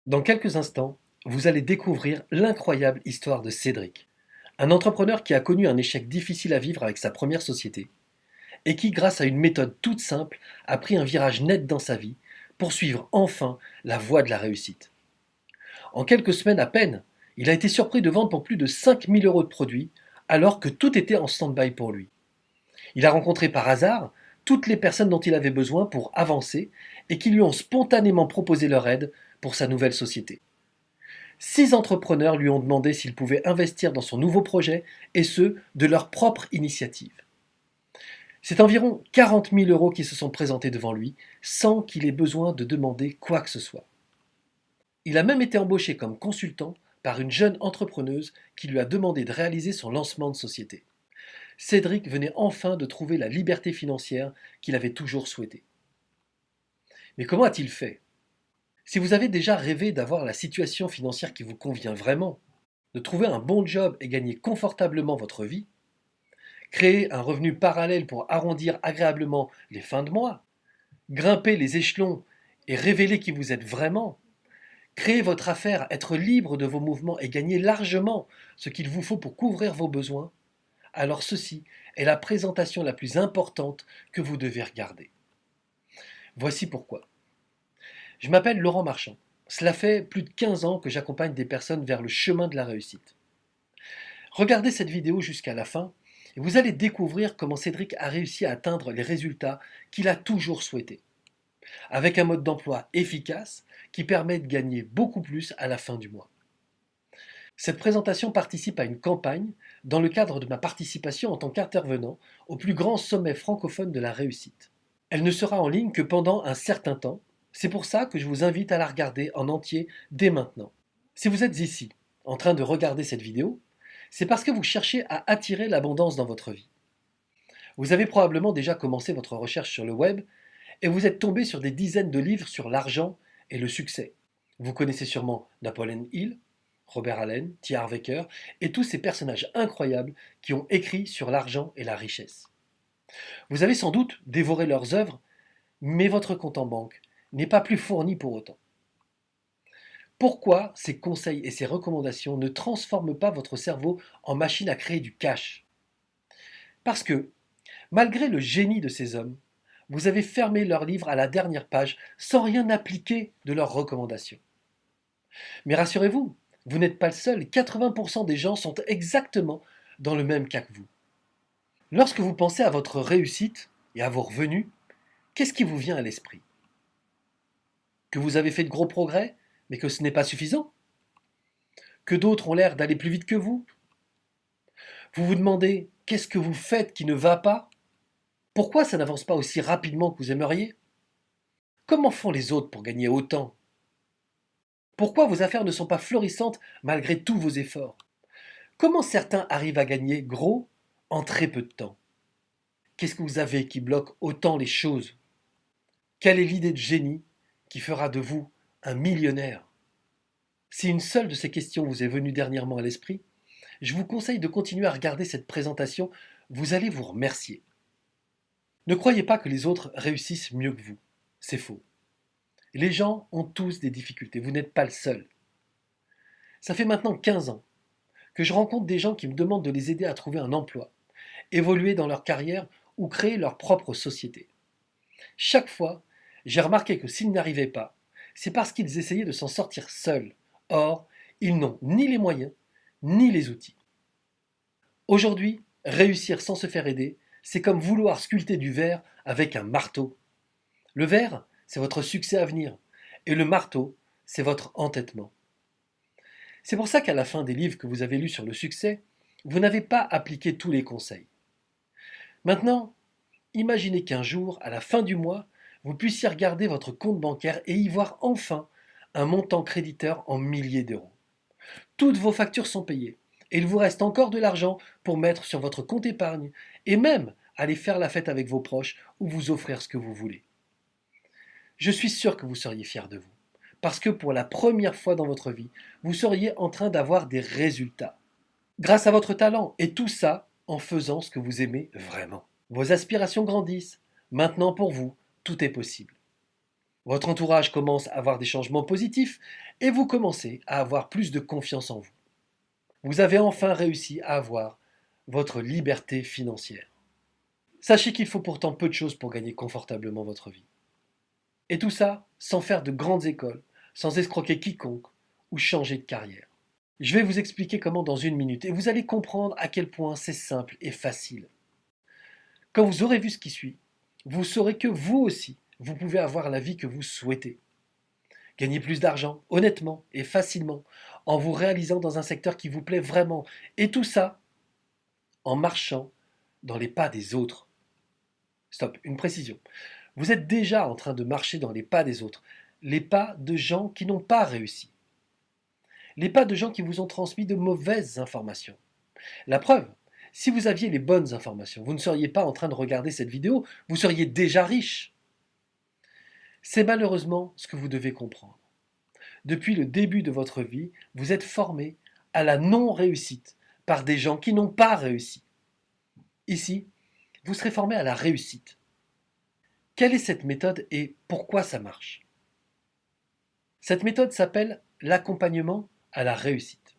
Dans quelques instants, vous allez découvrir l'incroyable histoire de Cédric, un entrepreneur qui a connu un échec difficile à vivre avec sa première société et qui, grâce à une méthode toute simple, a pris un virage net dans sa vie pour suivre enfin la voie de la réussite. En quelques semaines à peine, il a été surpris de vendre pour plus de 5 000 € de produits alors que tout était en stand-by pour lui. Il a rencontré par hasard toutes les personnes dont il avait besoin pour avancer et qui lui ont spontanément proposé leur aide pour sa nouvelle société. 6 entrepreneurs lui ont demandé s'il pouvait investir dans son nouveau projet, et ce, de leur propre initiative. C'est environ 40 000 € qui se sont présentés devant lui, sans qu'il ait besoin de demander quoi que ce soit. Il a même été embauché comme consultant par une jeune entrepreneuse qui lui a demandé de réaliser son lancement de société. Cédric venait enfin de trouver la liberté financière qu'il avait toujours souhaitée. Mais comment a-t-il fait? Si vous avez déjà rêvé d'avoir la situation financière qui vous convient vraiment, de trouver un bon job et gagner confortablement votre vie, créer un revenu parallèle pour arrondir agréablement les fins de mois, grimper les échelons et révéler qui vous êtes vraiment, créer votre affaire, être libre de vos mouvements et gagner largement ce qu'il vous faut pour couvrir vos besoins, alors ceci est la présentation la plus importante que vous devez regarder. Voici pourquoi. Je m'appelle Laurent Marchand. Cela fait plus de 15 ans que j'accompagne des personnes vers le chemin de la réussite. Regardez cette vidéo jusqu'à la fin et vous allez découvrir comment Cédric a réussi à atteindre les résultats qu'il a toujours souhaités, avec un mode d'emploi efficace qui permet de gagner beaucoup plus à la fin du mois. Cette présentation participe à une campagne dans le cadre de ma participation en tant qu'intervenant au plus grand sommet francophone de la réussite. Elle ne sera en ligne que pendant un certain temps, c'est pour ça que je vous invite à la regarder en entier dès maintenant. Si vous êtes ici, en train de regarder cette vidéo, c'est parce que vous cherchez à attirer l'abondance dans votre vie. Vous avez probablement déjà commencé votre recherche sur le web et vous êtes tombé sur des dizaines de livres sur l'argent et le succès. Vous connaissez sûrement Napoleon Hill, Robert Allen, T. Harv Eker et tous ces personnages incroyables qui ont écrit sur l'argent et la richesse. Vous avez sans doute dévoré leurs œuvres, mais votre compte en banque n'est pas plus fourni pour autant. Pourquoi ces conseils et ces recommandations ne transforment pas votre cerveau en machine à créer du cash? Parce que, malgré le génie de ces hommes, vous avez fermé leurs livres à la dernière page sans rien appliquer de leurs recommandations. Mais rassurez-vous, vous n'êtes pas le seul, 80% des gens sont exactement dans le même cas que vous. Lorsque vous pensez à votre réussite et à vos revenus, qu'est-ce qui vous vient à l'esprit? Que vous avez fait de gros progrès, mais que ce n'est pas suffisant? Que d'autres ont l'air d'aller plus vite que vous? Vous vous demandez qu'est-ce que vous faites qui ne va pas? Pourquoi ça n'avance pas aussi rapidement que vous aimeriez? Comment font les autres pour gagner autant? Pourquoi vos affaires ne sont pas florissantes malgré tous vos efforts? Comment certains arrivent à gagner gros en très peu de temps? Qu'est-ce que vous avez qui bloque autant les choses? Quelle est l'idée de génie qui fera de vous un millionnaire? Si une seule de ces questions vous est venue dernièrement à l'esprit, je vous conseille de continuer à regarder cette présentation, vous allez vous remercier. Ne croyez pas que les autres réussissent mieux que vous, c'est faux. Les gens ont tous des difficultés, vous n'êtes pas le seul. Ça fait maintenant 15 ans que je rencontre des gens qui me demandent de les aider à trouver un emploi, évoluer dans leur carrière ou créer leur propre société. Chaque fois, j'ai remarqué que s'ils n'arrivaient pas, c'est parce qu'ils essayaient de s'en sortir seuls. Or, ils n'ont ni les moyens, ni les outils. Aujourd'hui, réussir sans se faire aider, c'est comme vouloir sculpter du verre avec un marteau. Le verre, c'est votre succès à venir, et le marteau, c'est votre entêtement. C'est pour ça qu'à la fin des livres que vous avez lus sur le succès, vous n'avez pas appliqué tous les conseils. Maintenant, imaginez qu'un jour, à la fin du mois, vous puissiez regarder votre compte bancaire et y voir enfin un montant créditeur en milliers d'euros. Toutes vos factures sont payées et il vous reste encore de l'argent pour mettre sur votre compte épargne et même aller faire la fête avec vos proches ou vous offrir ce que vous voulez. Je suis sûr que vous seriez fiers de vous parce que pour la première fois dans votre vie, vous seriez en train d'avoir des résultats grâce à votre talent et tout ça en faisant ce que vous aimez vraiment. Vos aspirations grandissent. Maintenant pour vous, tout est possible. Votre entourage commence à avoir des changements positifs et vous commencez à avoir plus de confiance en vous. Vous avez enfin réussi à avoir votre liberté financière. Sachez qu'il faut pourtant peu de choses pour gagner confortablement votre vie. Et tout ça sans faire de grandes écoles, sans escroquer quiconque ou changer de carrière. Je vais vous expliquer comment dans une minute et vous allez comprendre à quel point c'est simple et facile. Quand vous aurez vu ce qui suit, vous saurez que vous aussi, vous pouvez avoir la vie que vous souhaitez. Gagner plus d'argent, honnêtement et facilement, en vous réalisant dans un secteur qui vous plaît vraiment. Et tout ça en marchant dans les pas des autres. Stop, une précision. Vous êtes déjà en train de marcher dans les pas des autres, les pas de gens qui n'ont pas réussi, les pas de gens qui vous ont transmis de mauvaises informations. La preuve, si vous aviez les bonnes informations, vous ne seriez pas en train de regarder cette vidéo, vous seriez déjà riche. C'est malheureusement ce que vous devez comprendre. Depuis le début de votre vie, vous êtes formé à la non-réussite par des gens qui n'ont pas réussi. Ici, vous serez formé à la réussite. Quelle est cette méthode et pourquoi ça marche? Cette méthode s'appelle l'accompagnement à la réussite.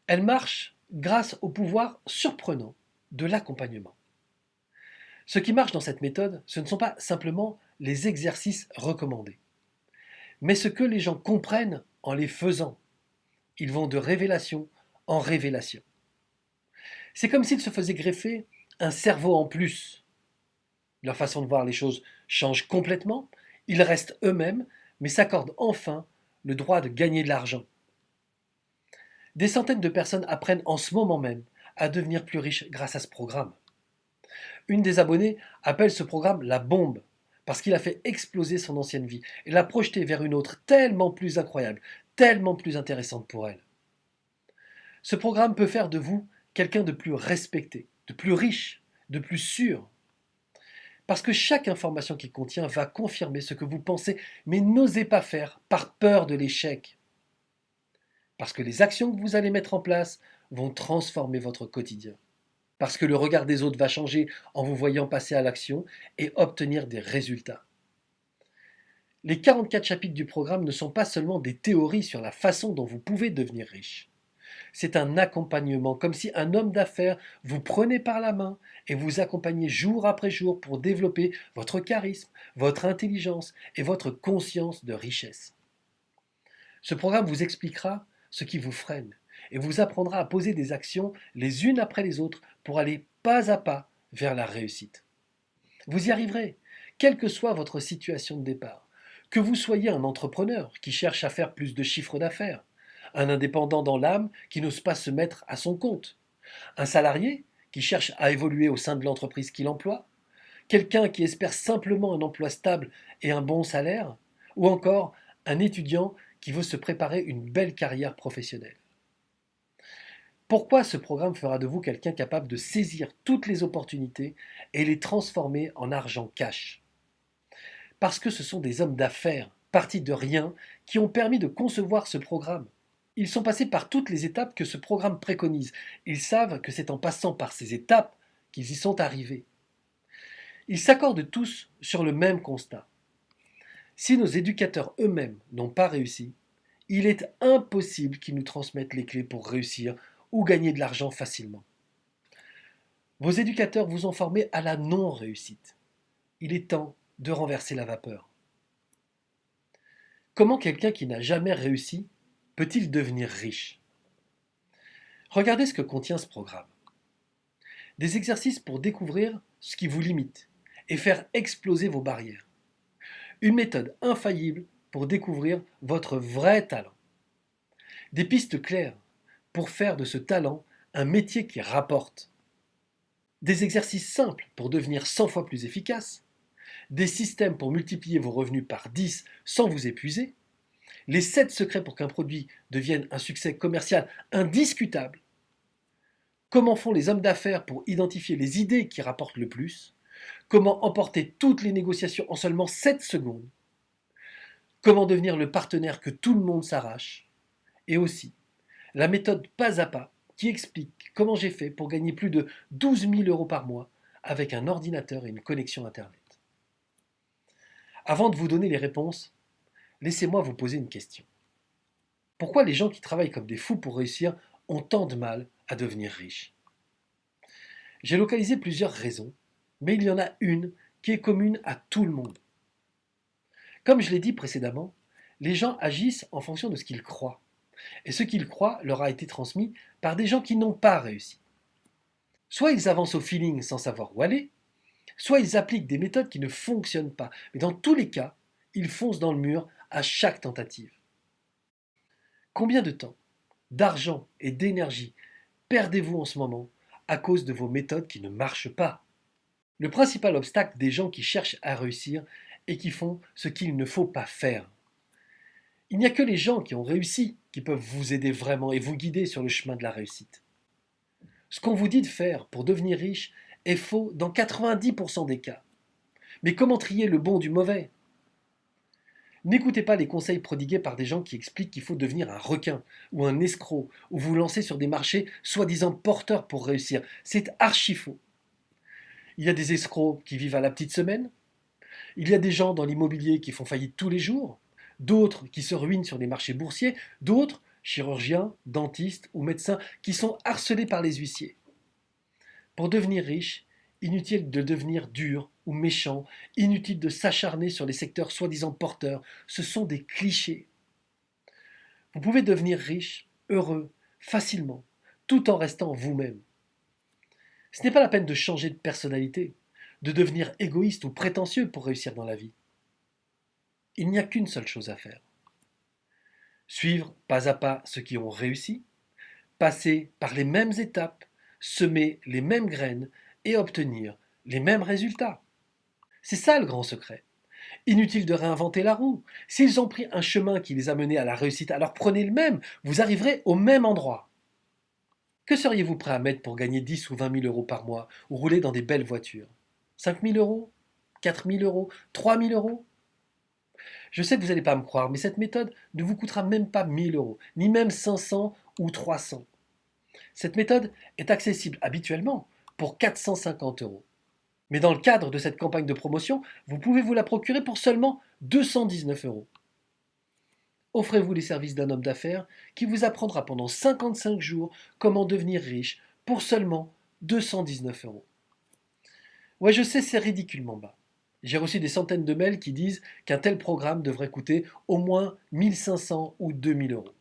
Elle marche grâce au pouvoir surprenant de l'accompagnement. Ce qui marche dans cette méthode, ce ne sont pas simplement les exercices recommandés, mais ce que les gens comprennent en les faisant. Ils vont de révélation en révélation. C'est comme s'ils se faisaient greffer un cerveau en plus. Leur façon de voir les choses change complètement, ils restent eux-mêmes, mais s'accordent enfin le droit de gagner de l'argent. Des centaines de personnes apprennent en ce moment même à devenir plus riches grâce à ce programme. Une des abonnées appelle ce programme la bombe, parce qu'il a fait exploser son ancienne vie et l'a projetée vers une autre tellement plus incroyable, tellement plus intéressante pour elle. Ce programme peut faire de vous quelqu'un de plus respecté, de plus riche, de plus sûr. Parce que chaque information qu'il contient va confirmer ce que vous pensez, mais n'osez pas faire par peur de l'échec. Parce que les actions que vous allez mettre en place vont transformer votre quotidien. Parce que le regard des autres va changer en vous voyant passer à l'action et obtenir des résultats. Les 44 chapitres du programme ne sont pas seulement des théories sur la façon dont vous pouvez devenir riche. C'est un accompagnement, comme si un homme d'affaires vous prenait par la main et vous accompagnait jour après jour pour développer votre charisme, votre intelligence et votre conscience de richesse. Ce programme vous expliquera ce qui vous freine et vous apprendra à poser des actions les unes après les autres pour aller pas à pas vers la réussite. Vous y arriverez, quelle que soit votre situation de départ. Que vous soyez un entrepreneur qui cherche à faire plus de chiffre d'affaires, un indépendant dans l'âme qui n'ose pas se mettre à son compte, un salarié qui cherche à évoluer au sein de l'entreprise qu'il emploie, quelqu'un qui espère simplement un emploi stable et un bon salaire, ou encore un étudiant qui veut se préparer une belle carrière professionnelle. Pourquoi ce programme fera de vous quelqu'un capable de saisir toutes les opportunités et les transformer en argent cash? Parce que ce sont des hommes d'affaires, partis de rien, qui ont permis de concevoir ce programme. Ils sont passés par toutes les étapes que ce programme préconise. Ils savent que c'est en passant par ces étapes qu'ils y sont arrivés. Ils s'accordent tous sur le même constat. Si nos éducateurs eux-mêmes n'ont pas réussi, il est impossible qu'ils nous transmettent les clés pour réussir ou gagner de l'argent facilement. Vos éducateurs vous ont formé à la non-réussite. Il est temps de renverser la vapeur. Comment quelqu'un qui n'a jamais réussi peut-il devenir riche? Regardez ce que contient ce programme. Des exercices pour découvrir ce qui vous limite et faire exploser vos barrières. Une méthode infaillible pour découvrir votre vrai talent. Des pistes claires pour faire de ce talent un métier qui rapporte. Des exercices simples pour devenir 100 fois plus efficace. Des systèmes pour multiplier vos revenus par 10 sans vous épuiser. Les 7 secrets pour qu'un produit devienne un succès commercial indiscutable. Comment font les hommes d'affaires pour identifier les idées qui rapportent le plus? Comment emporter toutes les négociations en seulement 7 secondes? Comment devenir le partenaire que tout le monde s'arrache? Et aussi, la méthode pas à pas qui explique comment j'ai fait pour gagner plus de 12 000 € par mois avec un ordinateur et une connexion Internet. Avant de vous donner les réponses, laissez-moi vous poser une question. Pourquoi les gens qui travaillent comme des fous pour réussir ont tant de mal à devenir riches? J'ai localisé plusieurs raisons, mais il y en a une qui est commune à tout le monde. Comme je l'ai dit précédemment, les gens agissent en fonction de ce qu'ils croient. Et ce qu'ils croient leur a été transmis par des gens qui n'ont pas réussi. Soit ils avancent au feeling sans savoir où aller, soit ils appliquent des méthodes qui ne fonctionnent pas. Mais dans tous les cas, ils foncent dans le mur à chaque tentative. Combien de temps, d'argent et d'énergie perdez-vous en ce moment à cause de vos méthodes qui ne marchent pas? Le principal obstacle des gens qui cherchent à réussir est qu'ils font ce qu'il ne faut pas faire. Il n'y a que les gens qui ont réussi qui peuvent vous aider vraiment et vous guider sur le chemin de la réussite. Ce qu'on vous dit de faire pour devenir riche est faux dans 90% des cas. Mais comment trier le bon du mauvais? N'écoutez pas les conseils prodigués par des gens qui expliquent qu'il faut devenir un requin ou un escroc ou vous lancer sur des marchés soi-disant porteurs pour réussir. C'est archi faux. Il y a des escrocs qui vivent à la petite semaine. Il y a des gens dans l'immobilier qui font faillite tous les jours. D'autres qui se ruinent sur les marchés boursiers. D'autres, chirurgiens, dentistes ou médecins, qui sont harcelés par les huissiers. Pour devenir riche, inutile de devenir dur ou méchant, inutile de s'acharner sur les secteurs soi-disant porteurs, ce sont des clichés. Vous pouvez devenir riche, heureux, facilement, tout en restant vous-même. Ce n'est pas la peine de changer de personnalité, de devenir égoïste ou prétentieux pour réussir dans la vie. Il n'y a qu'une seule chose à faire. Suivre pas à pas ceux qui ont réussi, passer par les mêmes étapes, semer les mêmes graines et obtenir les mêmes résultats. C'est ça le grand secret. Inutile de réinventer la roue. S'ils ont pris un chemin qui les a menés à la réussite, alors prenez le même, vous arriverez au même endroit. Que seriez-vous prêt à mettre pour gagner 10 ou 20 000 euros par mois ou rouler dans des belles voitures? 5 000 euros? 4 000 euros? 3 000 euros? Je sais que vous n'allez pas me croire, mais cette méthode ne vous coûtera même pas 1 000 euros, ni même 500 ou 300. Cette méthode est accessible habituellement pour 450 euros. Mais dans le cadre de cette campagne de promotion, vous pouvez vous la procurer pour seulement 219 euros. Offrez-vous les services d'un homme d'affaires qui vous apprendra pendant 55 jours comment devenir riche pour seulement 219 euros. Ouais, je sais, c'est ridiculement bas. J'ai reçu des centaines de mails qui disent qu'un tel programme devrait coûter au moins 1 500 ou 2 000 euros.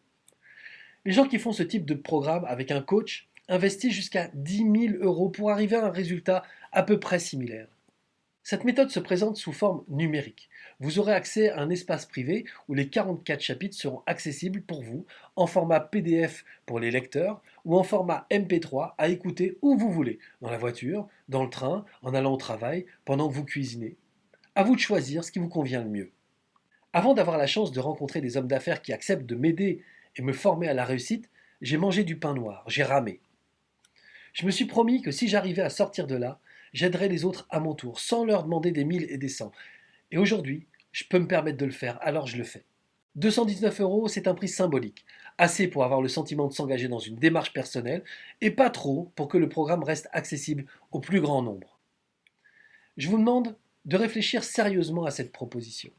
Les gens qui font ce type de programme avec un coach investissent jusqu'à 10 000 euros pour arriver à un résultat à peu près similaire. Cette méthode se présente sous forme numérique. Vous aurez accès à un espace privé où les 44 chapitres seront accessibles pour vous en format PDF pour les lecteurs ou en format MP3 à écouter où vous voulez, dans la voiture, dans le train, en allant au travail, pendant que vous cuisinez. À vous de choisir ce qui vous convient le mieux. Avant d'avoir la chance de rencontrer des hommes d'affaires qui acceptent de m'aider et me former à la réussite, j'ai mangé du pain noir, j'ai ramé. Je me suis promis que si j'arrivais à sortir de là, j'aiderais les autres à mon tour, sans leur demander des 1000 et des 100. Et aujourd'hui, je peux me permettre de le faire, alors je le fais. 219 euros, c'est un prix symbolique, assez pour avoir le sentiment de s'engager dans une démarche personnelle, et pas trop pour que le programme reste accessible au plus grand nombre. Je vous demande de réfléchir sérieusement à cette proposition.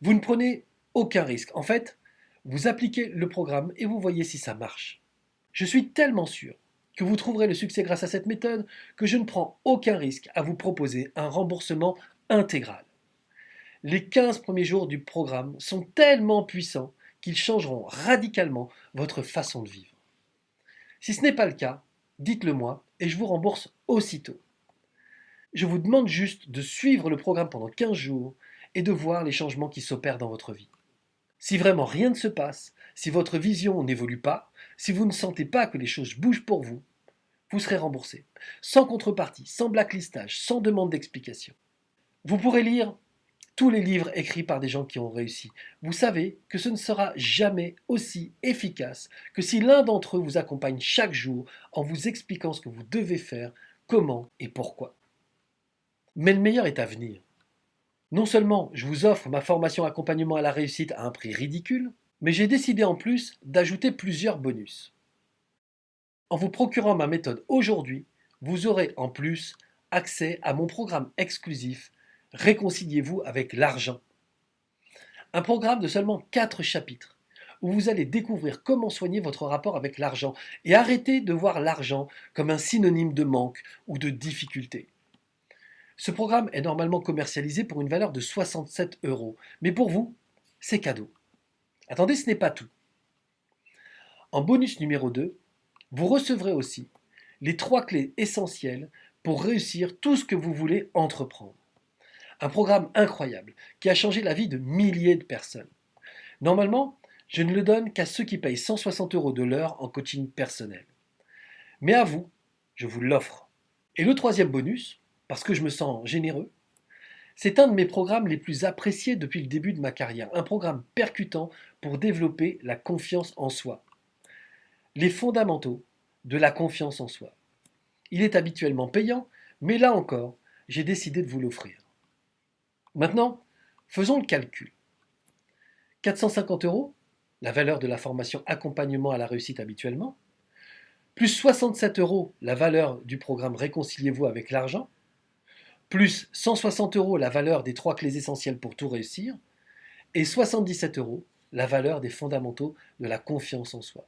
Vous ne prenez aucun risque. En fait, vous appliquez le programme et vous voyez si ça marche. Je suis tellement sûr que vous trouverez le succès grâce à cette méthode que je ne prends aucun risque à vous proposer un remboursement intégral. Les 15 premiers jours du programme sont tellement puissants qu'ils changeront radicalement votre façon de vivre. Si ce n'est pas le cas, dites-le moi et je vous rembourse aussitôt. Je vous demande juste de suivre le programme pendant 15 jours et de voir les changements qui s'opèrent dans votre vie. Si vraiment rien ne se passe, si votre vision n'évolue pas, si vous ne sentez pas que les choses bougent pour vous, vous serez remboursé, sans contrepartie, sans blacklistage, sans demande d'explication. Vous pourrez lire tous les livres écrits par des gens qui ont réussi. Vous savez que ce ne sera jamais aussi efficace que si l'un d'entre eux vous accompagne chaque jour en vous expliquant ce que vous devez faire, comment et pourquoi. Mais le meilleur est à venir. Non seulement je vous offre ma formation accompagnement à la réussite à un prix ridicule, mais j'ai décidé en plus d'ajouter plusieurs bonus. En vous procurant ma méthode aujourd'hui, vous aurez en plus accès à mon programme exclusif Réconciliez-vous avec l'argent. Un programme de seulement 4 chapitres où vous allez découvrir comment soigner votre rapport avec l'argent et arrêter de voir l'argent comme un synonyme de manque ou de difficulté. Ce programme est normalement commercialisé pour une valeur de 67 euros, mais pour vous, c'est cadeau. Attendez, ce n'est pas tout. En bonus numéro 2, vous recevrez aussi les 3 clés essentielles pour réussir tout ce que vous voulez entreprendre. Un programme incroyable qui a changé la vie de milliers de personnes. Normalement, je ne le donne qu'à ceux qui payent 160 euros de l'heure en coaching personnel. Mais à vous, je vous l'offre. Et le troisième bonus, parce que je me sens généreux, c'est un de mes programmes les plus appréciés depuis le début de ma carrière. Un programme percutant pour développer la confiance en soi. Les fondamentaux de la confiance en soi. Il est habituellement payant, mais là encore, j'ai décidé de vous l'offrir. Maintenant, faisons le calcul. 450 euros, la valeur de la formation accompagnement à la réussite habituellement, plus 67 euros, la valeur du programme Réconciliez-vous avec l'argent, plus 160 euros, la valeur des 3 clés essentielles pour tout réussir, et 77 euros, la valeur des fondamentaux de la confiance en soi.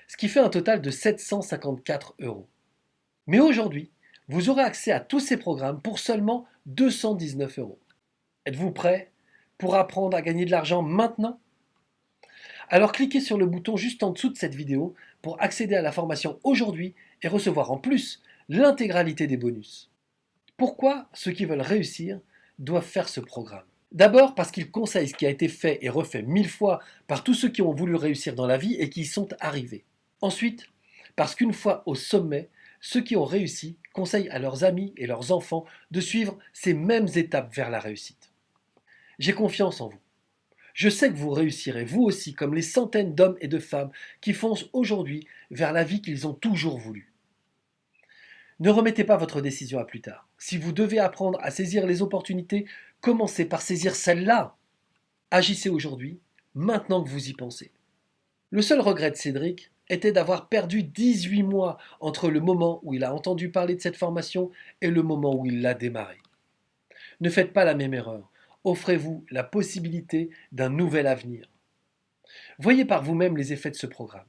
Ce qui fait un total de 754 euros. Mais aujourd'hui, vous aurez accès à tous ces programmes pour seulement 219 euros. Êtes-vous prêt pour apprendre à gagner de l'argent maintenant? Alors cliquez sur le bouton juste en dessous de cette vidéo pour accéder à la formation aujourd'hui et recevoir en plus l'intégralité des bonus. Pourquoi ceux qui veulent réussir doivent faire ce programme? D'abord parce qu'il conseille ce qui a été fait et refait 1000 fois par tous ceux qui ont voulu réussir dans la vie et qui y sont arrivés. Ensuite, parce qu'une fois au sommet, ceux qui ont réussi conseillent à leurs amis et leurs enfants de suivre ces mêmes étapes vers la réussite. J'ai confiance en vous. Je sais que vous réussirez, vous aussi, comme les centaines d'hommes et de femmes qui foncent aujourd'hui vers la vie qu'ils ont toujours voulu. Ne remettez pas votre décision à plus tard. Si vous devez apprendre à saisir les opportunités, commencez par saisir celle-là. Agissez aujourd'hui, maintenant que vous y pensez. Le seul regret de Cédric était d'avoir perdu 18 mois entre le moment où il a entendu parler de cette formation et le moment où il l'a démarrée. Ne faites pas la même erreur. Offrez-vous la possibilité d'un nouvel avenir. Voyez par vous-même les effets de ce programme.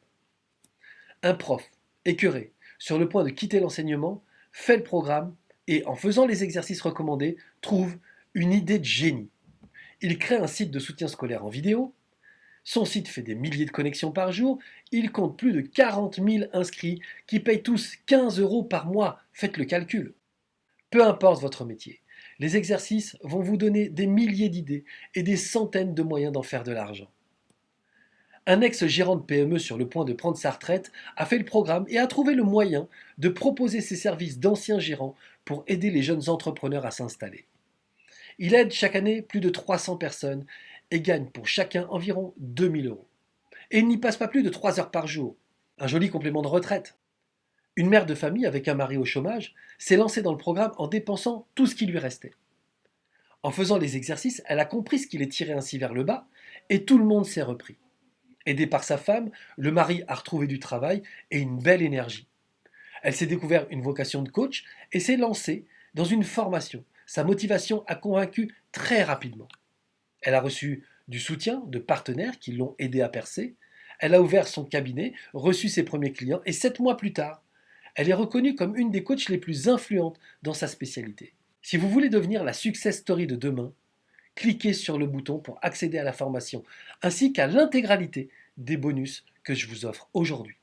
Un prof, écœuré, sur le point de quitter l'enseignement, fait le programme et, en faisant les exercices recommandés, trouve une idée de génie. Il crée un site de soutien scolaire en vidéo. Son site fait des milliers de connexions par jour. Il compte plus de 40 000 inscrits qui payent tous 15 euros par mois. Faites le calcul. Peu importe votre métier, les exercices vont vous donner des milliers d'idées et des centaines de moyens d'en faire de l'argent. Un ex-gérant de PME sur le point de prendre sa retraite a fait le programme et a trouvé le moyen de proposer ses services d'ancien gérant pour aider les jeunes entrepreneurs à s'installer. Il aide chaque année plus de 300 personnes et gagne pour chacun environ 2 000 euros. Et il n'y passe pas plus de 3 heures par jour. Un joli complément de retraite. Une mère de famille avec un mari au chômage s'est lancée dans le programme en dépensant tout ce qui lui restait. En faisant les exercices, elle a compris ce qui les tirait ainsi vers le bas et tout le monde s'est repris. Aidée par sa femme, le mari a retrouvé du travail et une belle énergie. Elle s'est découvert une vocation de coach et s'est lancée dans une formation. Sa motivation a convaincu très rapidement. Elle a reçu du soutien de partenaires qui l'ont aidée à percer. Elle a ouvert son cabinet, reçu ses premiers clients et 7 mois plus tard, elle est reconnue comme une des coachs les plus influentes dans sa spécialité. Si vous voulez devenir la success story de demain, cliquez sur le bouton pour accéder à la formation, ainsi qu'à l'intégralité des bonus que je vous offre aujourd'hui.